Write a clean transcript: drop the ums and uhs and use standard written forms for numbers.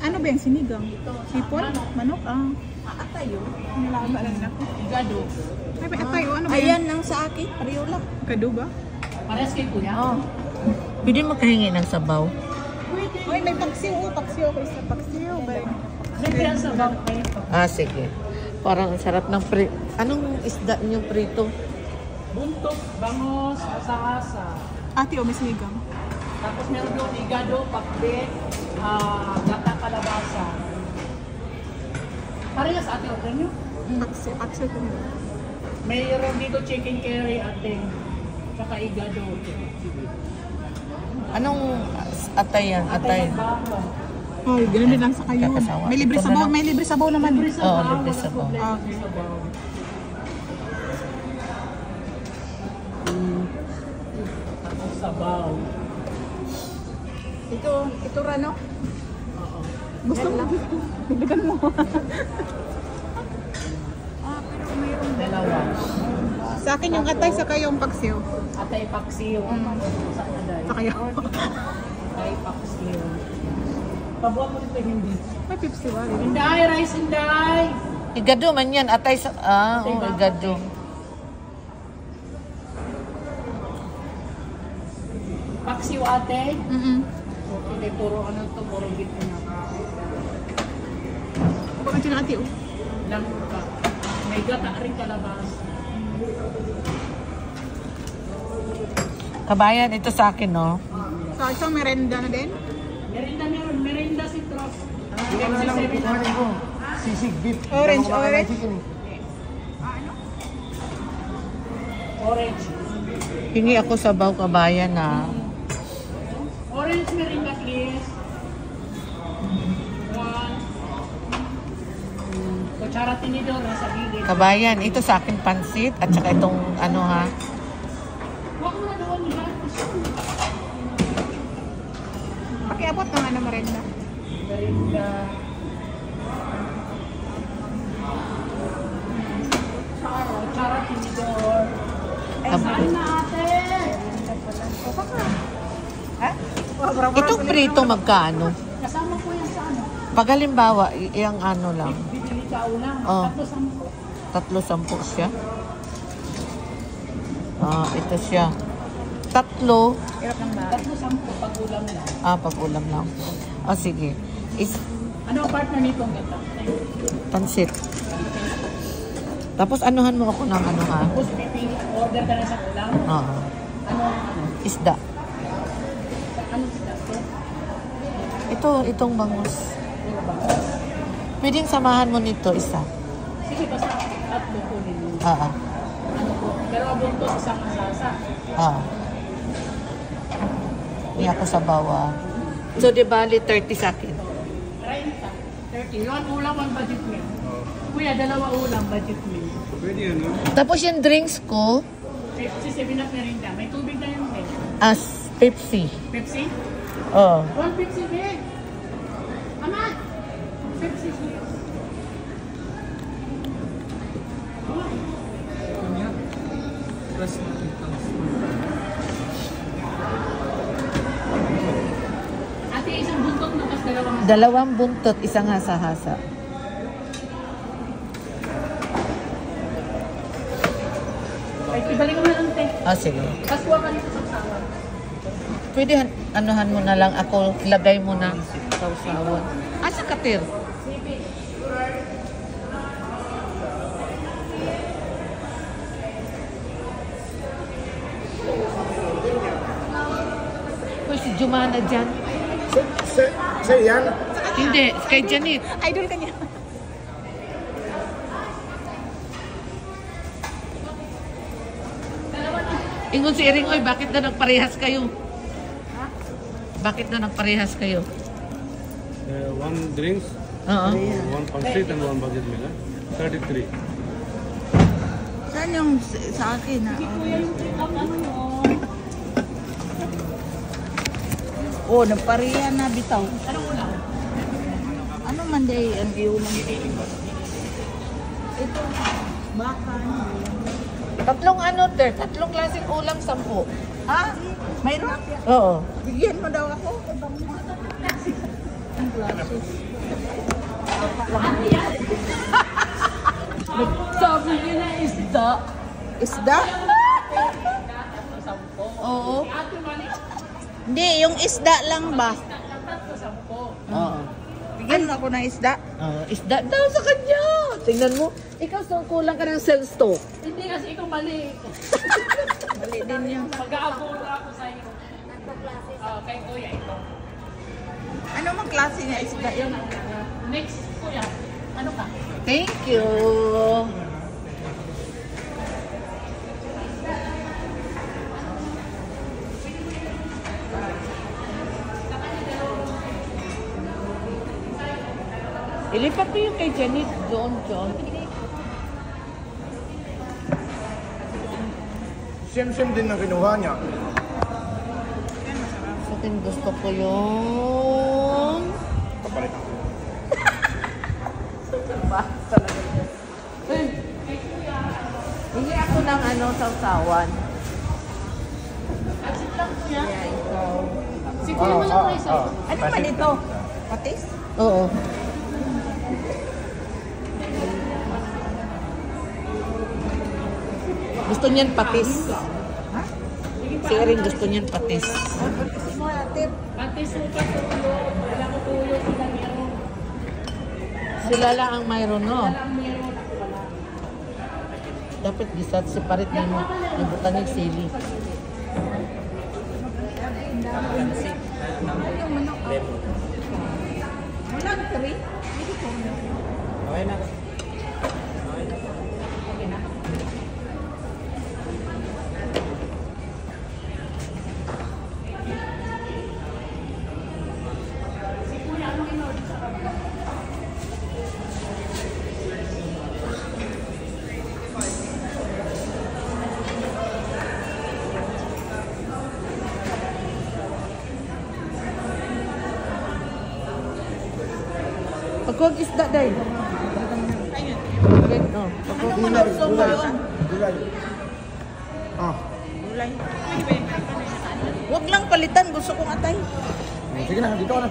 Ano ba yung sinigang? Sipon? Manok? Atay yun. Nilaba lang ako. Igado. Ay, may atay. Ano ba Ayan ang sa akin. Pareho lang. Kado ba? Parehas kay kuya? Oh. Pwede makahingi ng sabaw. Ay, may paksiw. Paksiw ako isa. Paksiw ba yun? Siyempre ang sabaw kayo. Sige. Parang ang sarap ng Anong isda niyo prito? Buntok, bangos, asa-asa. Ate, may sinigang. Tapos meron doon igado, pakbet, gata kalabasa. Parehas ate order nyo? Paksiw. Paksiw ko nila. Mayroon dito chicken curry ating saka igado. Anong atay yan? Atay. Ay, ganun din lang sa kayo. Kakasawa. May libre Ito sabaw. na lang. May libre sabaw naman. Oo, libre sabaw. Okay. Sabaw. Ito Rano. Gusto mo? Bigyan mo. Pero mayroon Dalawa. Sa akin yung atay sa kayong paksiw. Atay paksiw. Sa kaday. Sa kayo. Atay paksiw. Pabuhan mo dito hindi. May Pepsi wali. Inday, rice inday! Igado man yan. Atay sa... igado. Paksiw ate. Mm-mm. Puro ano to, puro git na. Baka dyan ate, oh. Lang ka. May gata rin kalabas. Kabayan, ito sa akin, no? Sa isang merenda na din. Merinda meron, merinda si Tross. Sisig beef. Orange, orange. Orange. Hingi ako sabaw, kabayan, na. Orange merinda please. One. Kutsara tinidor nasa gilid. Kabayan, ito sa akin pansit. At saka itong, ano ha? Huwag mo na doon nila. Pakiabot ng ano merenda. Merinda. Kutsara tinidor. Saan na ate? Itong prito magkano? Kasama ko yan sa ano. Pag halimbawa, yung ano lang. Bibili ka una. Oh. Tapos ang 3-10 siya. Ito siya. 3. Hirap ng ba? tapos ang pag-ulam lang. Pag-ulam lang. Sige. Ano ang partner nitong gata? Pansit. Tapos anuhan mo ako ng ano ha? Tapos pipili, order ka na sa ulam. Oo. Ano? Isda. Ano sila? Itong bangus. Pwedeng samahan mo nito isa. Sige, basta at kukunin mo. Oo. Ano po? Pero abot to isang asasa. Hindi ako sa bawa. So, di bali 30 sa akin. 30. Yun, ulam ang budget meal. Kuya, 2 ulam budget meal. Pwede yan, no? Tapos yung drinks ko, Pepsi, 7 up merinda. May tubig na yun, eh. as Pepsi. Pepsi? Oo. 1 Pepsi, eh. Ama! Pepsi, sige. Plus, Ate, isang buntot na mas 2. 2 buntot, isang hasa-hasa. Ay, ibalik mo na lang, te. Sige. Kaswa ka nito sa sawa. Pwede anuhan mo na lang ako, lagay mo na sausawan. Sa katir. Uy, si Jumana dyan. Sir, yan? Hindi, kay Janet. Idol ka niya. Ingon si Iring, oy, bakit na nagparehas kayo? Bakit na nagparehas kayo? One drinks, Oo. one pansit, and one budget meal. 33. Saan yung sa akin na? Oh, nagparihan na bitaw. Ano man day ang iulam? Ito, baka. 3 klaseng ulam, 10. Ha? Mayroon? Oo. Bigyan mo daw ako. classes. Sabi niya na isda. Isda? Oo. Hindi, yung isda lang ba? Oo. Bigyan mo ako ng isda. Isda daw sa kanya. Tingnan mo. Ikaw so kulang ka ng sales to. Hindi kasi ikaw mali. Mali din yun. Mag-aabura ako sa iyo. Kay Kuya ito. Ano mang klase niya isda yun? Next, Kuya. Ano ka? Thank you. Ilipat mo yung kay Janet doon, John. Same din ang kinuha niya. Sa akin gusto ko yung... Kapalit ako. Hindi ako ng ano, sausawan. Exit lang, Kuya. Ikaw. Si Kuya mo lang isa. Ano man ito? Patis? Oo. Gusto niyan patis. Si Erin gusto niyan patis. Patis mo natin. Pati suka tulo. Wala ko tulo sila meron. Sila lang ang mayroon, no? Walang meron ako wala. Dapat gisat separate na mo. Ibutan yung sili. Walang three? Okay na. Pagkuwag isda, day. Ayun. No. Ano man ang gusto mo yun? Gulay. Ah. Gulay. Huwag lang palitan. Gusto kong atay. Sige na, dito ka na.